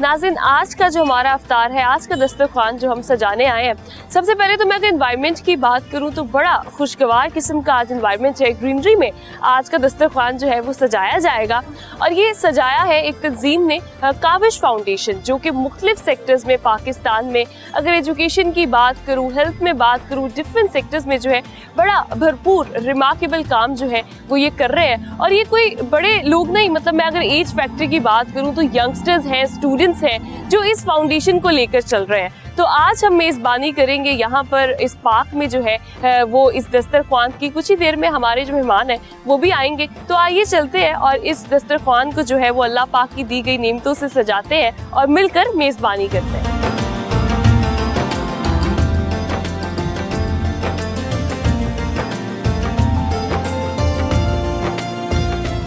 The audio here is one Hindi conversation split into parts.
नाज़रीन, आज का जो हमारा अफ्तार है, आज का दस्तरखान जो हम सजाने आए हैं, सबसे पहले तो मैं अगर इन्वायरमेंट की बात करूं तो बड़ा खुशगवार किस्म का आज इन्वायरमेंट है। ग्रीनरी में आज का दस्तरखान जो है वो सजाया जाएगा और ये सजाया है एक तंजीम ने, काविश फाउंडेशन, जो कि मुख्तलिफ सेक्टर्स में पाकिस्तान में, अगर एजुकेशन की बात करूँ, हेल्थ में बात करूँ, डिफरेंट सेक्टर्स में जो है बड़ा भरपूर रिमार्केबल काम जो है वो ये कर रहे हैं। और ये कोई बड़े लोग नहीं, मतलब मैं अगर एज फैक्टर की बात करूँ तो यंगस्टर्स हैं, स्टूडेंट्स हैं जो इस फाउंडेशन को लेकर चल रहे हैं। तो आज हम मेज़बानी करेंगे यहाँ पर इस पार्क में जो है वो इस दस्तरखान की। कुछ ही देर में हमारे जो मेहमान हैं वो भी आएंगे, तो आइए चलते हैं और इस दस्तरखान को जो है वो अल्लाह पाक की दी गई नेमतों से सजाते हैं और मिलकर मेज़बानी करते हैं।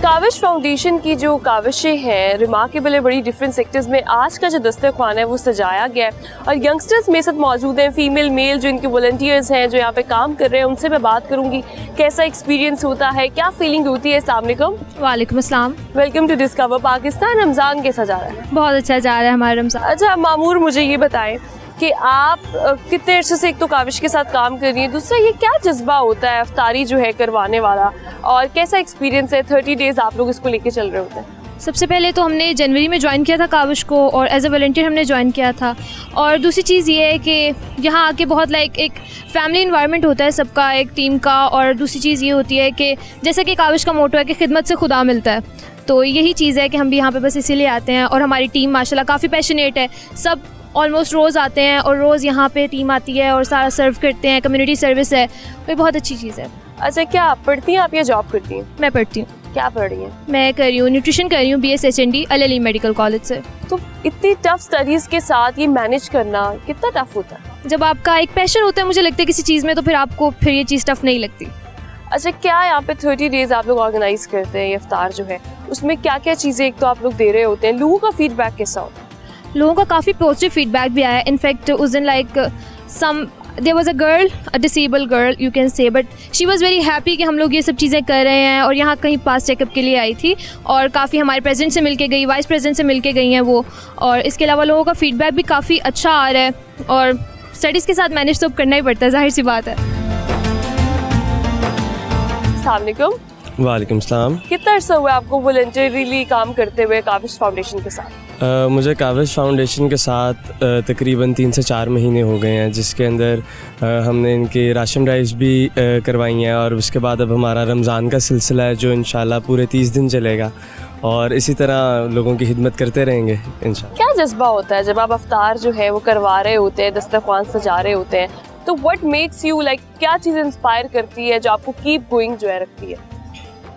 काविश फाउंडेशन की जो काविशें हैं रिमार्केबल है, बड़ी डिफरेंट सेक्टर्स में आज का जो दस्तरखान है वो सजाया गया है और यंगस्टर्स मेरे साथ मौजूद हैं, फीमेल मेल जो इनके वॉलंटियर्स हैं जो यहाँ पे काम कर रहे हैं, उनसे मैं बात करूँगी कैसा एक्सपीरियंस होता है, क्या फीलिंग होती है। अस्सलाम वालेकुम। वालेकुम अस्सलाम। Welcome to discover Pakistan. Ramzan कैसा जा रहा है? बहुत अच्छा जा रहा है हमारा रमज़ान। अच्छा मामूर, मुझे ये बताएं कि आप कितने अर्से से एक तो काविश के साथ काम कर रही हैं, दूसरा ये क्या जज्बा होता है अफ्तारी जो है करवाने वाला, और कैसा एक्सपीरियंस है? 30 डेज़ आप लोग इसको लेके चल रहे होते हैं। सबसे पहले तो हमने जनवरी में ज्वाइन किया था काविश को और एज अ वॉलंटियर हमने ज्वाइन किया था। और दूसरी चीज़ ये है कि यहाँ आके बहुत एक फैमिली इन्वायरमेंट होता है सबका, एक टीम का। और दूसरी चीज़ ये होती है कि जैसे कि काविश का मोटो है कि खिदमत से खुदा मिलता है, तो यही चीज़ है कि हम भी यहाँ पे बस इसीलिए आते हैं। और हमारी टीम माशाल्लाह काफ़ी पैशनेट है, सब ऑलमोस्ट रोज़ आते हैं और रोज़ यहाँ पे टीम आती है और सारा सर्व करते हैं, कम्युनिटी सर्विस है, ये बहुत अच्छी चीज़ है। अच्छा, क्या आप पढ़ती हैं आप या जॉब करती हैं? मैं पढ़ती हूँ। क्या पढ़ रही हैं? मैं कर रही हूँ न्यूट्रिशन कर रही हूँ, BS HND अल-अली मेडिकल कॉलेज से। तो इतनी टफ स्टडीज़ के साथ ये मैनेज करना कितना टफ होता है? जब आपका एक पैशन होता है मुझे लगता है किसी चीज़ में, तो फिर आपको फिर ये चीज़ टफ नहीं लगती। अच्छा, क्या यहाँ पे 30 डेज़ आप लोग ऑर्गेनाइज करते हैं, ये इफ्तार जो है उसमें क्या क्या चीज़ें एक तो आप लोग दे रहे होते हैं, लोगों का फीडबैक कैसा होता है? लोगों का काफ़ी पॉजिटिव फीडबैक भी आया। इनफैक्ट उस दिन there was a girl, a disable girl you can say, but she was very happy कि हम लोग ये सब चीज़ें कर रहे हैं। और यहाँ कहीं पास चेकअप के लिए आई थी और काफ़ी हमारे प्रेसिडेंट से मिल के गई, वाइस प्रेसिडेंट से मिल के गई हैं वो। और इसके अलावा लोगों का फीडबैक भी काफ़ी अच्छा आ रहा है और स्टडीज़ के साथ मैनेज तो करना ही पड़ता है, जाहिर सी बात है। अस्सलाम वालेकुम। वालेकुम सलाम। कितना अर्सा हुआ आपको वॉलंटियरली काम करते हुए काविश फाउंडेशन के साथ? मुझे काविश फाउंडेशन के साथ तकरीबन 3 से 4 महीने हो गए हैं, जिसके अंदर हमने इनकी राशन ड्राइव्स भी करवाई हैं और उसके बाद अब हमारा रमज़ान का सिलसिला है जो इंशाल्लाह पूरे 30 दिन चलेगा और इसी तरह लोगों की खिदमत करते रहेंगे इंशाल्लाह। क्या जज्बा होता है जब आप अफ्तार जो है वो करवा रहे होते हैं, दस्तरखान सजा रहे होते हैं, तो व्हाट मेक्स यू क्या चीज़ इंस्पायर करती है जो आपको कीप गोइंग जो है रखती है?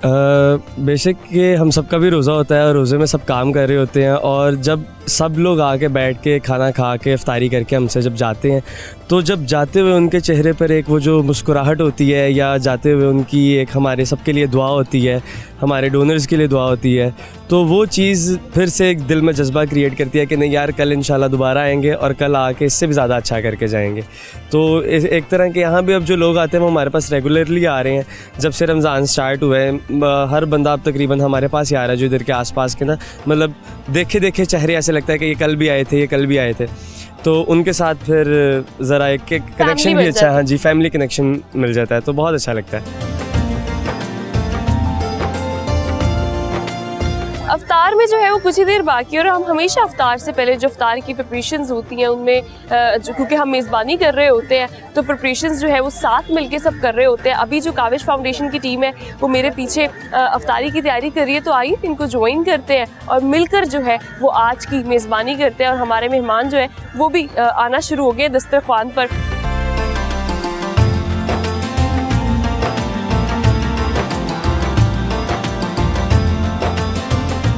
बेशक कि हम सबका भी रोज़ा होता है और रोज़े में सब काम कर रहे होते हैं और जब सब लोग आके बैठ के खाना खा के इफ्तारी करके हमसे जब जाते हैं, तो जब जाते हुए उनके चेहरे पर एक वो जो मुस्कुराहट होती है या जाते हुए उनकी एक हमारे सबके लिए दुआ होती है, हमारे डोनर्स के लिए दुआ होती है, तो वो चीज़ फिर से एक दिल में जज्बा क्रिएट करती है कि नहीं यार कल इंशाल्लाह दोबारा आएंगे और कल आके इससे भी ज़्यादा अच्छा करके जाएंगे। तो एक तरह के यहाँ भी अब जो लोग आते हैं वो हमारे पास रेगुलरली आ रहे हैं। जब से रमज़ान स्टार्ट हुआ है हर बंदा अब तकरीबन हमारे पास ही आ रहा है जो इधर के आसपास के ना, मतलब देखे चेहरे ऐसे लगता है कि ये कल भी आए थे, ये कल भी आए थे। तो उनके साथ फिर ज़रा एक कनेक्शन भी अच्छा है, हाँ जी, फैमिली कनेक्शन मिल जाता है, तो बहुत अच्छा लगता है। अफ्तार में जो है वो कुछ ही देर बाकी है और हम हमेशा अफ्तार से पहले जो अफ्तार की प्रिपरेशंस होती हैं उनमें क्योंकि हम मेज़बानी कर रहे होते हैं तो प्रिपरेशंस जो है वो साथ मिलके सब कर रहे होते हैं। अभी जो काविश फाउंडेशन की टीम है वो मेरे पीछे अफ्तारी की तैयारी कर रही है, तो आइए इनको ज्वाइन करते हैं और मिलकर जो है वो आज की मेज़बानी करते हैं। और हमारे मेहमान जो है वो भी आना शुरू हो गए दस्तरखान पर।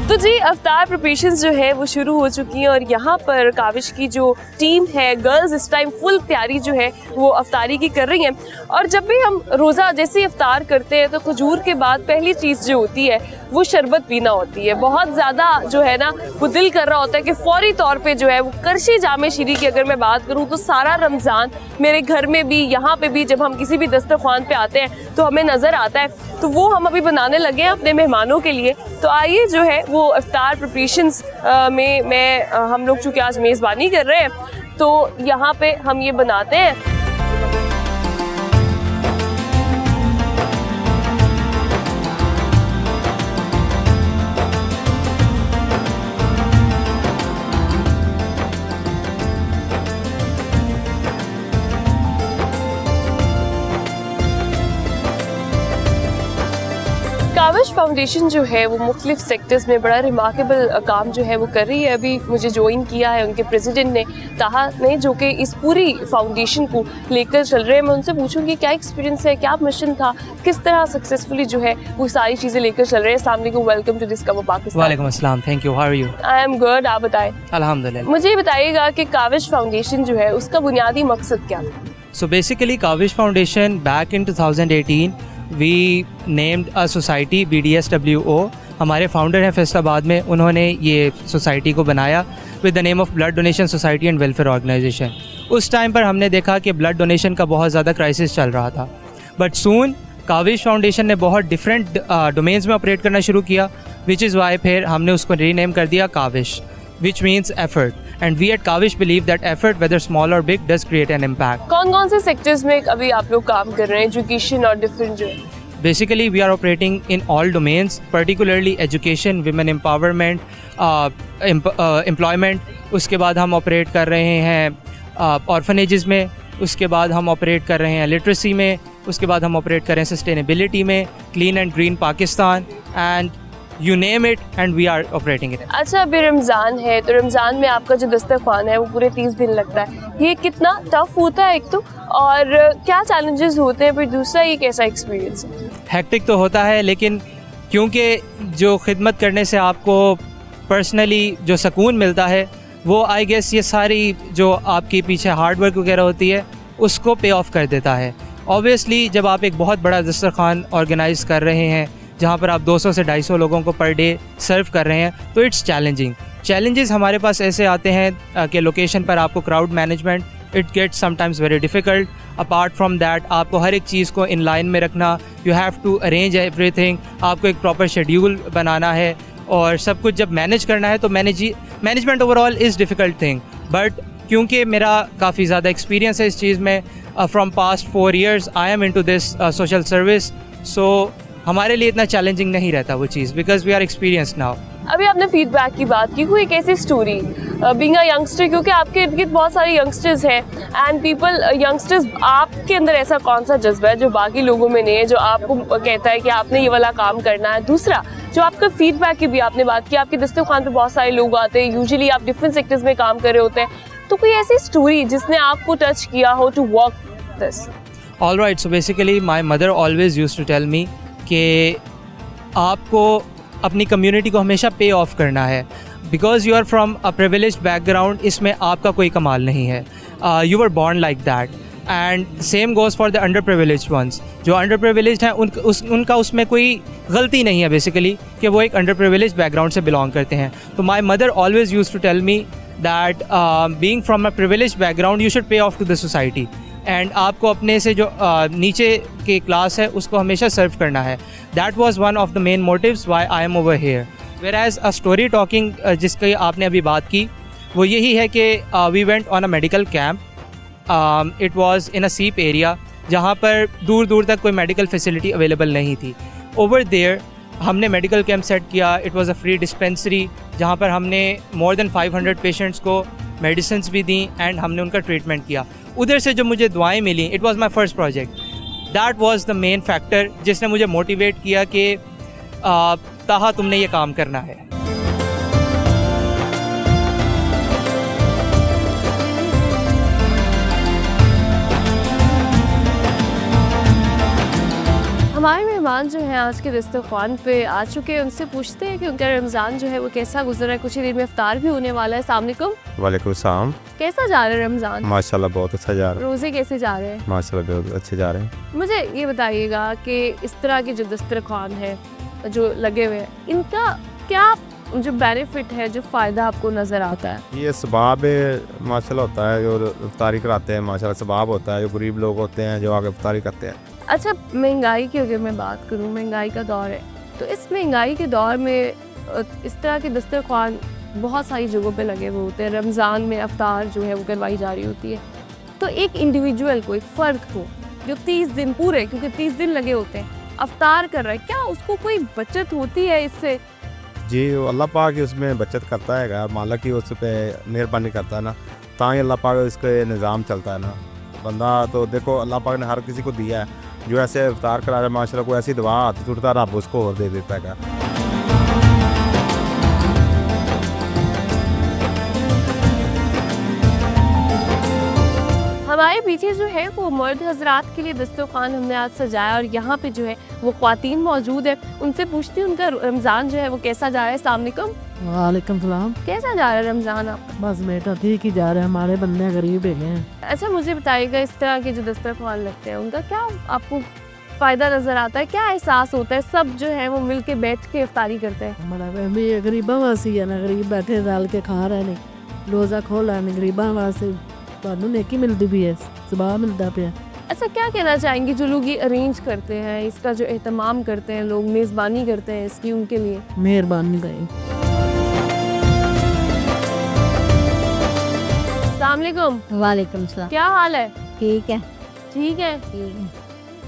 तो जी अफ्तार प्रिपरेशंस जो है वो शुरू हो चुकी हैं और यहाँ पर काविश की जो टीम है गर्ल्स इस टाइम फुल तैयारी जो है वो अफ्तारी की कर रही हैं। और जब भी हम रोज़ा जैसे अफ्तार करते हैं तो खजूर के बाद पहली चीज़ जो होती है वो शरबत पीना होती है। बहुत ज़्यादा जो है ना वो दिल कर रहा होता है कि फ़ौरी तौर पे जो है वो करशी जामे शीरी की अगर मैं बात करूँ तो सारा रमज़ान मेरे घर में भी यहाँ पे भी जब हम किसी भी दस्तरखान पे आते हैं तो हमें नज़र आता है, तो वो हम अभी बनाने लगे हैं अपने मेहमानों के लिए। तो आइए जो है वो इफ्तार प्रिपरेशंस में हम लोग चूँकि आज मेज़बानी कर रहे हैं तो यहाँ पे हम ये बनाते हैं। काविश फाउंडेशन जो है वो मुख्तलिफ सेक्टर्स में बड़ा रिमार्केबल काम जो है वो कर रही है। अभी मुझे ज्वाइन किया है उनके प्रेसिडेंट ने, ताहा ने, जो कि इस पूरी फाउंडेशन को लेकर चल रहे हैं। मैं उनसे पूछूंगी क्या एक्सपीरियंस है, क्या मिशन था, किस तरह सक्सेसफुली जो है वो सारी चीज़ें लेकर चल रहे हैं। अस्सलाम वालेकुम, वेलकम टू डिस्कवर पाकिस्तान। वालेकुम अस्सलाम, thank you, how are you? I am good, आप बताएं। अल्हम्दुलिल्लाह। मुझे ये बताइएगा कि काविश फाउंडेशन जो है उसका बुनियादी मकसद क्या है? So basically Kavish Foundation back in 2018 we named a society BDSWO। हमारे फाउंडर हैं फैसलाबाद में, उन्होंने ये सोसाइटी को बनाया with the name of blood donation society and welfare organization. उस टाइम पर हमने देखा कि ब्लड डोनेशन का बहुत ज़्यादा क्राइसिस चल रहा था, बट सून काविश फाउंडेशन ने बहुत डिफरेंट डोमेन्स में ऑपरेट करना शुरू किया, विच इज़ वाई फिर हमने उसको रीनेम कर दिया Kaavish, which means effort, and we at Kavish believe that effort, whether small or big, does create an impact। कौन कौन से सेक्टर्स में अभी आप लोग काम कर रहे हैं, एजुकेशन और डिफरेंट जो है? Basically we are operating in all domains, particularly education, women empowerment, employment। उसके बाद हम ऑपरेट कर रहे हैं ऑर्फनेजेस में, उसके बाद हम ऑपरेट कर रहे हैं लिटरेसी में, उसके बाद हम ऑपरेट कर रहे हैं सस्टेनेबिलिटी में, clean and green Pakistan, and you name it and we are operating it. अच्छा, अभी रमज़ान है तो रमज़ान में आपका जो दस्तरखान है वो पूरे 30 दिन लगता है, ये कितना टफ होता है एक तो, और क्या चैलेंजेस होते हैं, फिर दूसरा ये कैसा एक्सपीरियंस है? हेक्टिक तो होता है, लेकिन क्योंकि जो खिदमत करने से आपको पर्सनली जो सुकून मिलता है वो आई गेस ये सारी जो आपके पीछे हार्ड वर्क वगैरह होती है उसको पे ऑफ कर देता है। ऑब्वियसली जब आप एक बहुत बड़ा दस्तरखान ऑर्गेनाइज़ कर रहे हैं जहाँ पर आप 200 से 250 लोगों को पर डे सर्व कर रहे हैं तो इट्स चैलेंजिंग। चैलेंजेस हमारे पास ऐसे आते हैं कि लोकेशन पर आपको crowd management it gets sometimes very difficult. Apart from that आपको हर एक चीज़ को इन लाइन में रखना, you have to arrange everything, आपको एक प्रॉपर शेड्यूल बनाना है और सब कुछ जब मैनेज करना है तो management overall is difficult thing. But क्योंकि मेरा काफ़ी ज़्यादा एक्सपीरियंस है इस चीज़ में, from past 4 years I am into this social service, so हमारे लिए इतना चैलेंजिंग नहीं रहता वो चीज़, because we are experienced now. अभी आपने फीडबैक की बात की, कोई एक ऐसी स्टोरी बीइंग अ यंगस्टर, क्योंकि आपके इर्द गिर्द बहुत सारे यंगस्टर्स हैं एंड पीपल यंगस्टर्स, आपके अंदर ऐसा कौन सा जज्बा है जो बाकी लोगों में नहीं है, जो आपको कहता है कि आपने ये वाला काम करना है? दूसरा जो आपका फीडबैक की भी आपने बात की, आपके दस्तरखान पे बहुत सारे लोग आते हैं, यूजुअली आप डिफरेंट सेक्टर्स में काम कर रहे होते हैं, तो कोई ऐसी स्टोरी जिसने आपको टच किया हो to work this? All right, so basically my mother always use to tell me कि आपको अपनी कम्युनिटी को हमेशा पे ऑफ करना है, because you are from a privileged background, इसमें आपका कोई कमाल नहीं है, you are born like that, and same goes for the underprivileged ones. जो अंडर प्रिविलेज्ड हैं उनका उसमें कोई गलती नहीं है बेसिकली कि वो एक अंडर प्रिविलेज्ड बैकग्राउंड से बिलोंग करते हैं। तो my mother always use to tell me that being from a privileged background you should pay off to the society, and आपको अपने से जो नीचे के क्लास है उसको हमेशा सर्व करना है। That was one of the main motives why I am over here. Whereas a story talking जिसकी आपने अभी बात की वो यही है कि we went on a medical camp, it was in a seep area जहाँ पर दूर दूर तक कोई मेडिकल फैसिलिटी अवेलेबल नहीं थी। ओवर देयर हमने मेडिकल कैंप सेट किया, it was a free dispensary जहाँ पर हमने मोर देन 500 पेशेंट्स को मेडिसिन्स भी दी एंड हमने उनका ट्रीटमेंट किया। उधर से जो मुझे दुआएं मिली, it was my first project, that was the main factor जिसने मुझे मोटिवेट किया कि ताहा तुमने ये काम करना है। हमारे मेहमान जो हैं आज के दस्तरखान पे आ चुके हैं, उनसे पूछते हैं कि उनका रमज़ान जो है वो कैसा गुजरा है। कुछ ही देर में इफ्तार भी होने वाला है। अस्सलाम वालेकुम। वालेकुम सलाम। कैसा जा रहा है रमज़ान? माशाल्लाह बहुत अच्छा जा रहा है। रोज़े कैसे जा रहे हैं? माशाल्लाह बहुत अच्छे जा रहे हैं। मुझे ये बताइएगा कि इस तरह के जो दस्तरखान है जो लगे हुए हैं, इनका क्या जो बेनिफिट है, जो फ़ायदा आपको नज़र आता है? ये सबाब माशाल्लाह होता है, जो इफ्तारी कराते हैं माशाल्लाह सबाब होता है, जो गरीब लोग होते हैं जो आगे इफ्तारी करते हैं। अच्छा, महंगाई की अगर मैं बात करूँ, महंगाई का दौर है, तो इस महंगाई के दौर में इस तरह के दस्तरखान बहुत सारी जगहों पे लगे हुए होते हैं, रमज़ान में अफ्तार जो है वो करवाई जा रही होती है, तो एक इंडिविजुअल को, एक फ़र्द को जो 30 दिन पूरे, क्योंकि 30 दिन लगे होते हैं, अफ्तार कर रहा है, क्या उसको कोई बचत होती है इससे? जी अल्लाह पाक ही उसमें बचत करता है, मालिक ही उस पर मेहरबानी करता है ना, ताकि अल्लाह पाक इसका निज़ाम चलता है ना। बंदा तो देखो अल्लाह पाक ने हर किसी को दिया है, जो ऐसे अफ्तार करा रहा है माशाल्लाह, को ऐसी दुआ हाथ टूटता रब उसको और दे देता है। हमारे पीछे जो है वो मर्द हजरात के लिए दस्तरखान हमने आज सजाया और यहाँ पे जो है वो ख्वातीन मौजूद है, उनसे पूछती हूँ उनका रमज़ान जो है वो कैसा जा रहा है। अस्सलाम वालेकुम। वालेकुम सलाम। कैसा जा रहा है रमज़ान आपका? बस बेटा ठीक ही जा रहा है, हमारे बंदे गरीब हैं। अच्छा मुझे बताइएगा, इस तरह के जो दस्तरखान लगते हैं उनका क्या आपको फ़ायदा नज़र आता है, क्या एहसास होता है? सब जो है वो मिल के बैठ के इफ्तारी करते हैं। हमारा भी गरीबा वासी है ना, गरीब बैठे डाल के खा रहे ने, रोज़ा खोला ने गरीबा वास्ते ਤੁਹਾਨੂੰ नेकी मिलती भी है, सवाब मिलता पे। अच्छा क्या कहना चाहेंगे जो लोग ये अरेंज करते हैं, इसका जो एहतमाम करते हैं, लोग मेज़बानी करते हैं इसकी, उनके लिए मेहरबानी करें। अस्सलाम वालेकुम। वालेकुम सलाम। क्या हाल है? ठीक है। ठीक है। ठीक है।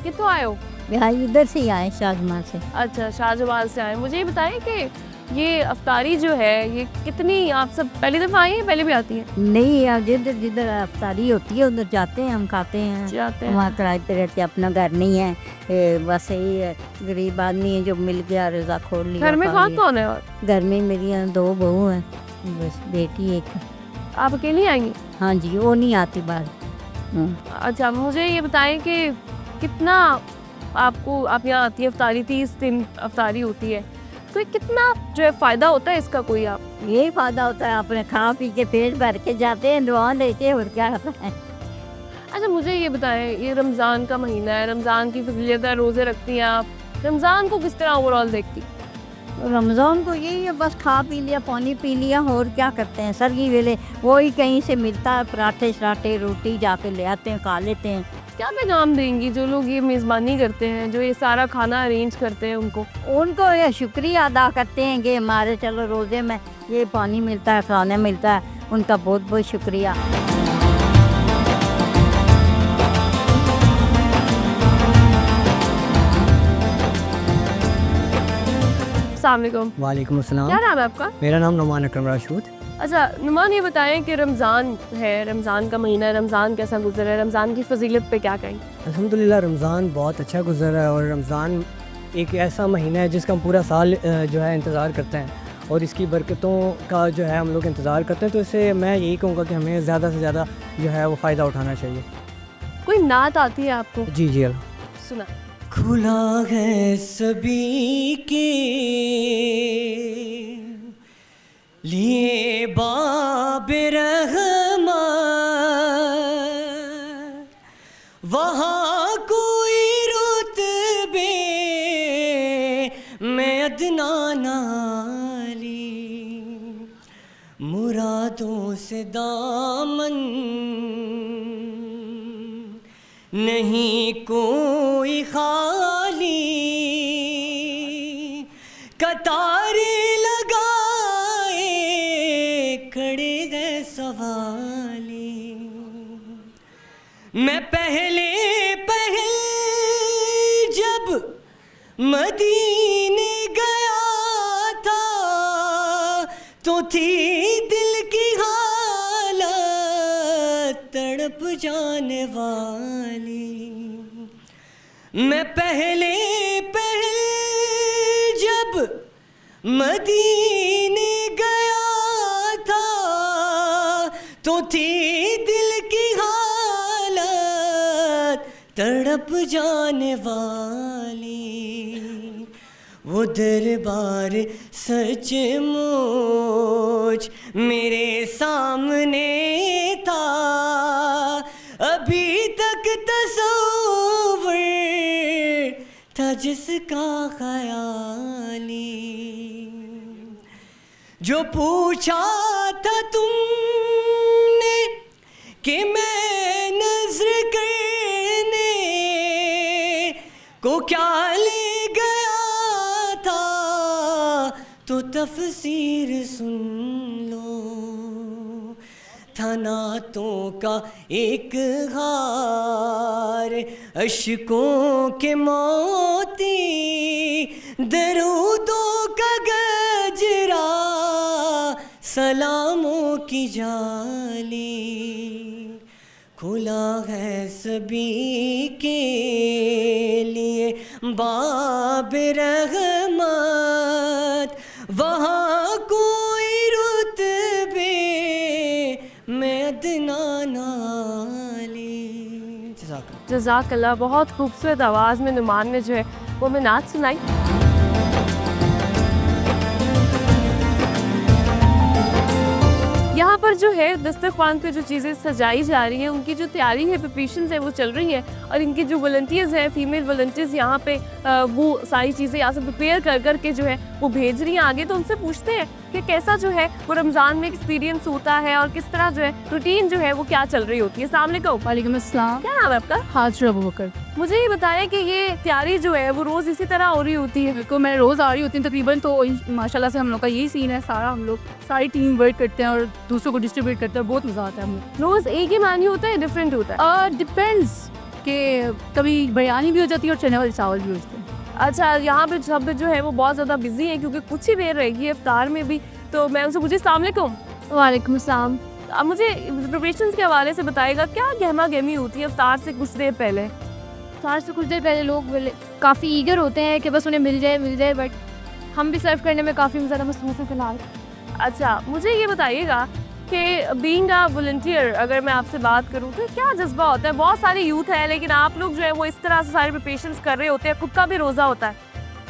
कितों आए हो? भाई इधर से ही आए, शाजमाल से। अच्छा शाहजमाल से आए। मुझे ये बताएं कि ये अफ्तारी जो है ये कितनी, आप सब पहली दफ़ा आई हैं, पहले भी आती हैं? नहीं, अब जिधर जिधर अफ्तारी होती है उधर जाते हैं, हम खाते हैं। जाते हैं। वहाँ किराए पे रहते हैं, अपना घर नहीं है, बस यही है, गरीब आदमी है जो मिल गया रोज़ा खोल लिया। घर में खा कौन लिया। कौन है? और घर में मेरी 2 बहू हैं, बस बेटी एक। आप अकेली आएंगी? हाँ जी, वो नहीं आती बाहर। अच्छा मुझे ये बताएं कि कितना आपको, आप यहाँ आती है अफ्तारी, 30 दिन अफ्तारी होती है, तो कितना जो है फ़ायदा होता है इसका कोई? आप यही फ़ायदा होता है, अपने खा पी के पेट भर के जाते हैं, दुआ देते हैं, और क्या होता है। अच्छा मुझे ये बताएं, ये रमज़ान का महीना है, रमज़ान की फजीलत है, रोज़े रखती हैं आप, रमज़ान को किस तरह ओवरऑल देखती? रमज़ान को यही है, बस खा पी लिया, पानी पी लिया, और क्या करते हैं। सरगी वेले वही कहीं से मिलता है, पराठे शराठे रोटी जाके ले आते हैं, खा लेते हैं। क्या पैगाम देंगी जो लोग ये मेज़बानी करते हैं, जो ये सारा खाना अरेंज करते हैं उनको? उनको ये शुक्रिया अदा करते हैं कि हमारे चलो रोज़े में ये पानी मिलता है, खाना मिलता है, उनका बहुत बहुत शुक्रिया। अस्सलाम वालेकुम। वालेकुम अस्सलाम। क्या नाम है आपका? मेरा नाम नुमान अकरम राशूद। अच्छा नुमान, ये बताएं कि रमज़ान है, रमज़ान का महीना है, रमज़ान कैसा गुजरा है, रमज़ान की फजीलत पे क्या कहें? अल्हम्दुलिल्लाह रमज़ान बहुत अच्छा गुजरा है, और रमज़ान एक ऐसा महीना है जिसका हम पूरा साल जो है इंतज़ार करते हैं, और इसकी बरकतों का जो है हम लोग इंतज़ार करते हैं। तो इससे मैं यही कहूँगा कि हमें ज़्यादा से ज़्यादा जो है वो फ़ायदा उठाना चाहिए। कोई नात आती है आपको? जी जी सुना। खुला है सभी के लिए बाब रहमत, वहाँ कोई रुतबे में अदना नाली, मुरादों से दामन नहीं कोई खाली, कतारे लगाए खड़े गए सवाली। मैं पहले जब मदीने गया था तो थी दिल की हालत तड़प जाने वाली। मैं पहले जब मदीने गया था तो थी दिल की हालत तड़प जाने वाली। वो दरबार सचमुच मेरे सामने था, अभी तक तस्वीर था जिसका ख्याली। जो पूछा था तुमने कि मैं नजर करने को क्या ले गया था, तो तफसीर सुन लो, था नातों का एक हार, अशकों के मोती, दरूदों का गजरा, सलामों की जाली, खुला है सभी के लिए बाब रहमत, वहाँ कोई रुतबे में अदना नाली। जज़ाकल्लाह, बहुत खूबसूरत आवाज़ में नुमान ने जो है वो हमें नात सुनाई। यहाँ पर जो है दस्तरख्वान पे जो चीज़ें सजाई जा रही हैं, उनकी जो तैयारी है, प्रिपरेशंस है, वो चल रही हैं, और इनकी जो वॉलंटियर्स हैं, फीमेल वॉलंटियर्स यहाँ पे वो सारी चीज़ें यहाँ से प्रिपेयर कर कर के जो है वो भेज रही हैं आगे। तो उनसे पूछते हैं कि कैसा जो है वो रमज़ान में एक्सपीरियंस होता है और किस तरह जो है रूटीन जो है वो क्या चल रही होती है। अस्सलाम वालेकुम। वालेकुम अस्सलाम। क्या नाम है आपका? हाजिर अबू बकर। मुझे ये बताया कि ये तैयारी जो है वो रोज़ इसी तरह हो रही होती है? बिल्कुल, मैं रोज़ आ रही होती हूँ तकरीबन, तो माशाल्लाह से हम लोग का यही सीन है सारा। हम लोग सारी टीम वर्क करते हैं और दूसरों को डिस्ट्रीब्यूट करते हैं, बहुत मज़ा आता है हमें। रोज़ एक ही मेन्यू होता है, डिफरेंट होता है? डिपेंड्स कि कभी बिरयानी भी हो जाती है और चने वाले चावल भी होते हैं। अच्छा, यहाँ पे सब जो है वो बहुत ज़्यादा बिजी है क्योंकि कुछ ही देर रहेगी इफ्तार में भी। तो मैं उनसे पूछी, अस्सलाम वालेकुम। वालेकुम अस्सलाम। अब मुझे प्रिपरेशंस के हवाले से बताइएगा, क्या गहमा गहमी होती है इफ्तार से कुछ देर पहले? इफ्तार से कुछ देर पहले लोग काफ़ी ईगर होते हैं कि बस उन्हें मिल जाए, बट हम भी सर्व करने में काफ़ी ज़्यादा मसरूफ़ हैं फ़िलहाल। अच्छा, मुझे ये बताइएगा कि बीइंग अ वॉलंटियर, अगर मैं आपसे बात करूँ तो क्या जज्बा होता है? बहुत सारी यूथ है लेकिन आप लोग जो है वो इस तरह से सारे प्रिपरेशंस कर रहे होते हैं, खुद का भी रोज़ा होता है।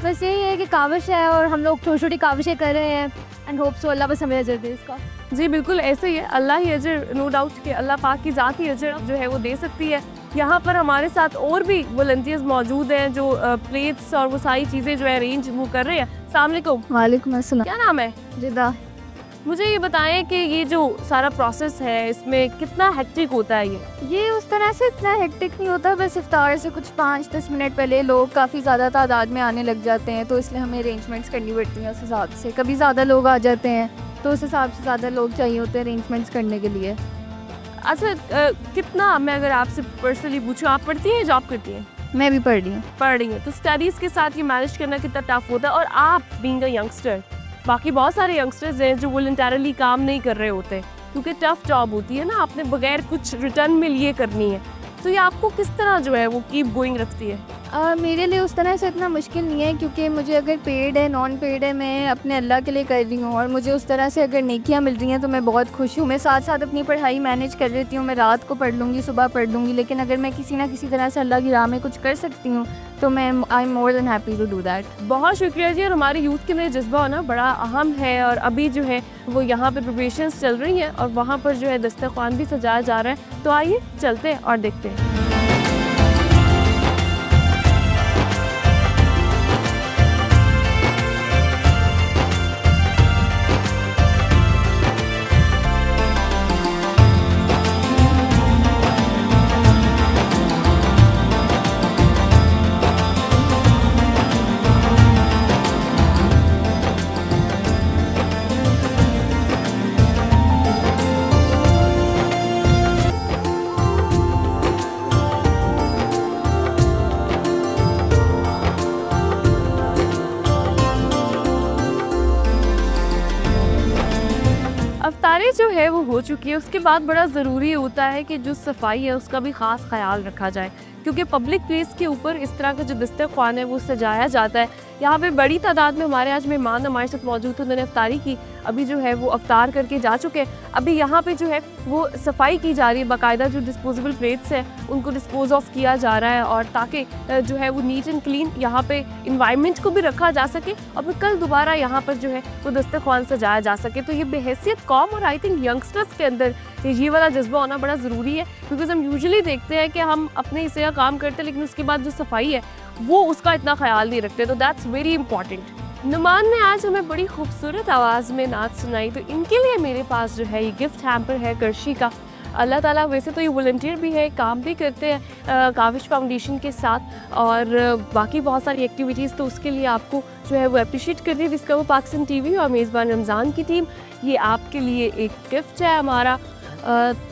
बस यही है कि काविश है और हम लोग छोटी छोटी काविशें कर रहे हैं, एंड होप सो अल्लाह बस हमें अजर दे इसका। जी बिल्कुल, ऐसे ही है, अल्लाह ही अजर, नो डाउट कि अल्लाह पाक की ज़ात ही अजर जो है वो दे सकती है। यहाँ पर हमारे साथ और भी वॉलंटियर्स मौजूद हैं जो प्लेट्स और वो सारी चीज़ें जो है अरेंज वो कर रहे हैं। अस्सलाम वालेकुम। वालेकुम अस्सलाम। क्या नाम है? जिदा। मुझे ये बताएं कि ये जो सारा प्रोसेस है इसमें कितना हेक्टिक होता है? ये उस तरह से इतना हेक्टिक नहीं होता, बस इफ्तार से कुछ 5-10 मिनट पहले लोग काफ़ी ज़्यादा तादाद में आने लग जाते हैं, तो इसलिए हमें अरेंजमेंट्स करनी पड़ती हैं उस हिसाब से। कभी ज़्यादा लोग आ जाते हैं तो उस हिसाब से ज़्यादा लोग चाहिए होते हैं अरेंजमेंट्स करने के लिए। अच्छा, कितना, मैं अगर आपसे पर्सनली पूछूँ, आप पढ़ती हैं, जॉब करती हैं? मैं भी पढ़ रही हूँ। पढ़ रही हैं, तो स्टडीज़ के साथ ये मैनेज करना कितना टफ होता है? और आप बीइंग अ यंगस्टर, बाकी बहुत सारे यंगस्टर्स हैं जो वॉलंटरली काम नहीं कर रहे होते क्योंकि टफ जॉब होती है ना, आपने बगैर कुछ रिटर्न में लिए करनी है, तो ये आपको किस तरह जो है वो कीप गोइंग रखती है? मेरे लिए उस तरह से इतना मुश्किल नहीं है, क्योंकि मुझे अगर पेड है नॉन पेड है, मैं अपने अल्लाह के लिए कर रही हूँ और मुझे उस तरह से अगर नेकियाँ मिल रही हैं तो मैं बहुत खुश हूँ। मैं साथ साथ अपनी पढ़ाई मैनेज कर लेती हूँ, मैं रात को पढ़ लूँगी, सुबह पढ़ लूँगी, लेकिन अगर मैं किसी ना किसी तरह से अल्लाह की राह में कुछ कर सकती हूँ तो मैं I am more than happy to do that. बहुत शुक्रिया जी, और हमारे यूथ के लिए जज्बा होना बड़ा अहम है, और अभी जो है वो यहाँ पे प्रिपरेशंस चल रही हैं और वहाँ पर जो है दस्तरख्वान भी सजाया जा रहा है। तो आइए चलते हैं और देखते हैं। अफ्तारी जो है वो हो चुकी है, उसके बाद बड़ा ज़रूरी होता है कि जो सफाई है उसका भी ख़ास ख्याल रखा जाए, क्योंकि पब्लिक प्लेस के ऊपर इस तरह का जो दस्तरख्वान है वो सजाया जाता है। यहाँ पे बड़ी तादाद में हमारे आज मेहमान हमारे साथ मौजूद थे, उन्होंने अफ्तारी की, अभी जो है वो अफ्तार करके जा चुके हैं। अभी यहाँ पे जो है वो सफाई की जा रही है, बाकायदा जो डिस्पोजेबल प्लेट्स हैं उनको डिस्पोज ऑफ किया जा रहा है, और ताकि जो है वो नीट एंड क्लीन यहाँ पे इन्वायरमेंट को भी रखा जा सके और फिर कल दोबारा यहाँ पर जो है वो दस्तरख्वान सजाया जा सके। तो ये बेहैसियत कौम और आई थिंक यंगस्टर्स के अंदर ये वाला जज्बा होना बड़ा ज़रूरी है, बिकॉज हम यूजुअली देखते हैं कि हम अपने हिस्से का काम करते हैं लेकिन उसके बाद जो सफाई है वो उसका इतना ख्याल नहीं रखते, तो दैट्स वेरी इंपॉर्टेंट। नुमान ने आज हमें बड़ी खूबसूरत आवाज़ में नात सुनाई, तो इनके लिए मेरे पास जो है ये गिफ्ट हैम्पर है कर्शी का। अल्लाह ताला, वैसे तो ये वॉलंटियर भी है, काम भी करते हैं काविश फाउंडेशन के साथ और बाकी बहुत सारी एक्टिविटीज़, तो उसके लिए आपको जो है वो अप्रिशिएट करती है डिस्कवर पाकिस्तान टीवी और मेज़बान रमज़ान की टीम। ये आपके लिए एक गिफ्ट है हमारा,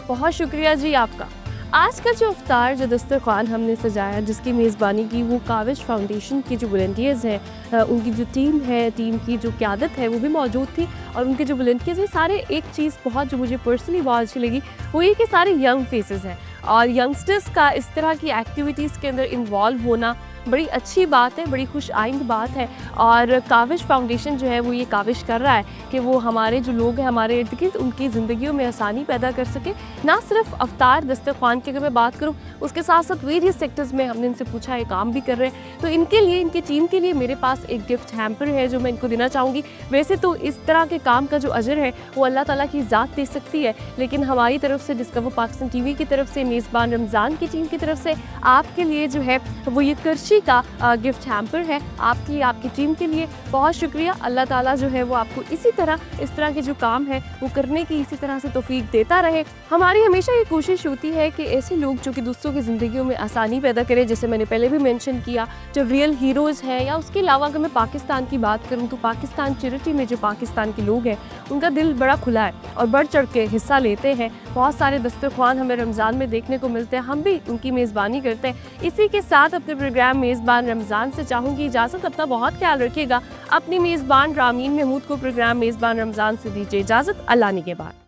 बहुत शुक्रिया जी आपका। आज का जो अफ्तार, जो दस्तरखान हमने सजाया, जिसकी मेज़बानी की वो काविश फाउंडेशन के जो वॉलंटियर्स हैं, उनकी जो टीम है, टीम की जो क़यादत है वो भी मौजूद थी और उनके जो वॉलंटियर्स हैं सारे, एक चीज़ बहुत जो मुझे पर्सनली बहुत अच्छी लगी वो ये कि सारे यंग फेसेस हैं और यंगस्टर्स का इस तरह की एक्टिविटीज़ के अंदर इन्वॉल्व होना बड़ी अच्छी बात है, बड़ी खुश आइंद बात है। और काविश फाउंडेशन जो है वो ये काविश कर रहा है कि वो हमारे जो लोग हैं हमारे इर्द गिर्द, उनकी ज़िंदगियों में आसानी पैदा कर सके। ना सिर्फ अफ्तार दस्तरखान की अगर मैं बात करूँ, उसके साथ साथ वेरियस सेक्टर्स में हमने इनसे पूछा है, काम भी कर रहे हैं। तो इनके लिए, इनकी टीम के लिए मेरे पास एक गिफ्ट हैम्पर है जो मैं इनको देना चाहूँगी। वैसे तो इस तरह के काम का जो अजर है वो अल्लाह ताला की ज़ात दे सकती है, लेकिन हमारी तरफ से, डिस्कवर पाकिस्तान टीवी की तरफ से, मेज़बान रमज़ान की टीम की तरफ से आपके लिए जो है वो ये करशी का गिफ्ट हैम्पर है, आपके लिए, आपकी टीम के लिए। बहुत शुक्रिया। अल्लाह ताला जो है वो आपको इसी तरह, इस तरह के जो काम है वो करने की इसी तरह से तौफीक देता रहे। हमारी हमेशा ये कोशिश होती है कि ऐसे लोग जो कि दूसरों की ज़िंदगियों में आसानी पैदा करें, जैसे मैंने पहले भी मेंशन किया, जो रियल हीरोज़ हैं, या उसके अलावा अगर मैं पाकिस्तान की बात करूँ तो पाकिस्तान चैरिटी में जो पाकिस्तान के लोग हैं उनका दिल बड़ा खुला है और बढ़ चढ़ के हिस्सा लेते हैं। बहुत सारे दस्तरखान हमें रमज़ान में देखने को मिलते हैं, हम भी उनकी मेज़बानी करते हैं। इसी के साथ अपने प्रोग्राम मेज़बान रमज़ान से चाहूँगी इजाज़त। अपना बहुत ख्याल रखिएगा। अपनी मेज़बान रामीन महमूद को प्रोग्राम मेज़बान रमज़ान से दीजिए इजाज़त। अल्लाह ने के बाद।